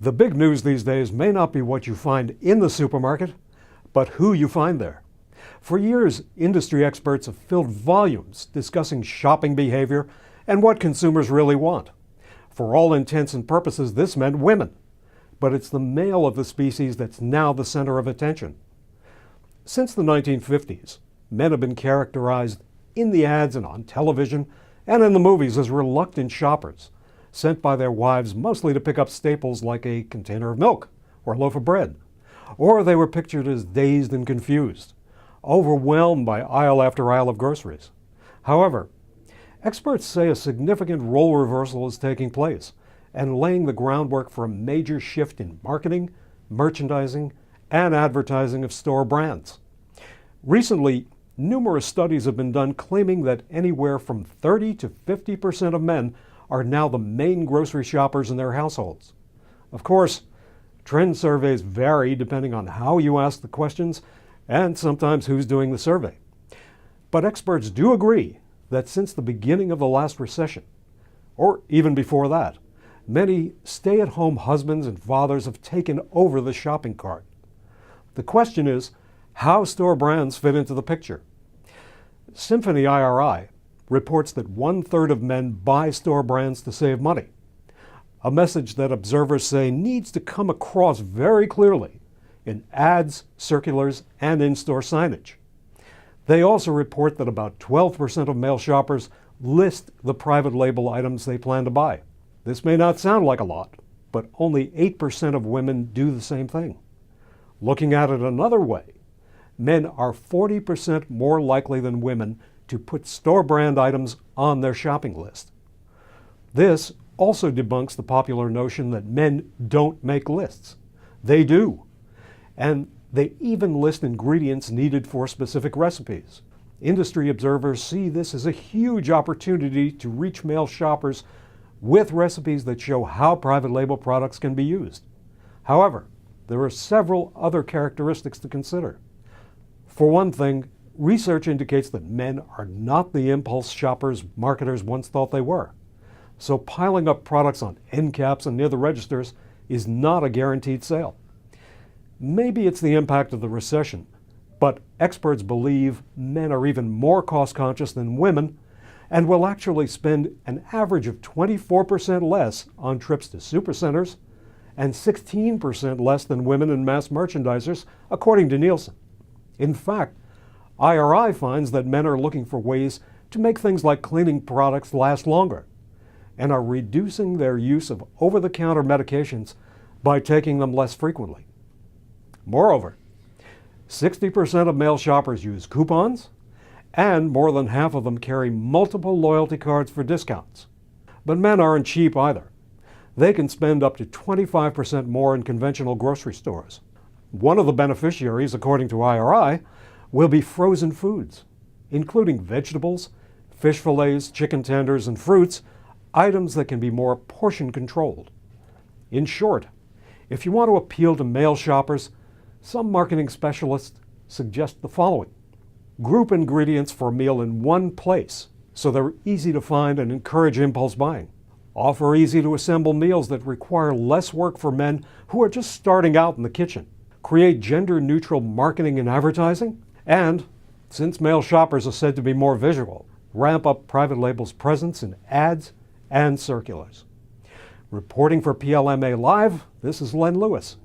The big news these days may not be what you find in the supermarket, but who you find there. For years, industry experts have filled volumes discussing shopping behavior and what consumers really want. For all intents and purposes, this meant women. But it's the male of the species that's now the center of attention. Since the 1950s, men have been characterized in the ads and on television and in the movies as reluctant shoppers, sent by their wives mostly to pick up staples like a container of milk or a loaf of bread. Or they were pictured as dazed and confused, overwhelmed by aisle after aisle of groceries. However, experts say a significant role reversal is taking place and laying the groundwork for a major shift in marketing, merchandising, and advertising of store brands. Recently, numerous studies have been done claiming that anywhere from 30 to 50% of men are now the main grocery shoppers in their households. Of course, trend surveys vary depending on how you ask the questions and sometimes who's doing the survey. But experts do agree that since the beginning of the last recession, or even before that, many stay-at-home husbands and fathers have taken over the shopping cart. The question is, how store brands fit into the picture. Symphony IRI reports that 1/3 of men buy store brands to save money, a message that observers say needs to come across very clearly in ads, circulars, and in-store signage. They also report that about 12% of male shoppers list the private label items they plan to buy. This may not sound like a lot, but only 8% of women do the same thing. Looking at it another way, men are 40% more likely than women to put store brand items on their shopping list. This also debunks the popular notion that men don't make lists. They do. And they even list ingredients needed for specific recipes. Industry observers see this as a huge opportunity to reach male shoppers with recipes that show how private label products can be used. However, there are several other characteristics to consider. For one thing, research indicates that men are not the impulse shoppers marketers once thought they were. So piling up products on end caps and near the registers is not a guaranteed sale. Maybe it's the impact of the recession, but experts believe men are even more cost conscious than women and will actually spend an average of 24% less on trips to supercenters and 16% less than women and mass merchandisers, according to Nielsen. In fact, IRI finds that men are looking for ways to make things like cleaning products last longer and are reducing their use of over-the-counter medications by taking them less frequently. Moreover, 60% of male shoppers use coupons, and more than half of them carry multiple loyalty cards for discounts. But men aren't cheap either. They can spend up to 25% more in conventional grocery stores. One of the beneficiaries, according to IRI, will be frozen foods, including vegetables, fish fillets, chicken tenders, and fruits, items that can be more portion controlled. In short, if you want to appeal to male shoppers, some marketing specialists suggest the following. Group ingredients for a meal in one place so they're easy to find and encourage impulse buying. Offer easy-to-assemble meals that require less work for men who are just starting out in the kitchen. Create gender-neutral marketing and advertising. And, since male shoppers are said to be more visual, ramp up private label's presence in ads and circulars. Reporting for PLMALive, this is Len Lewis.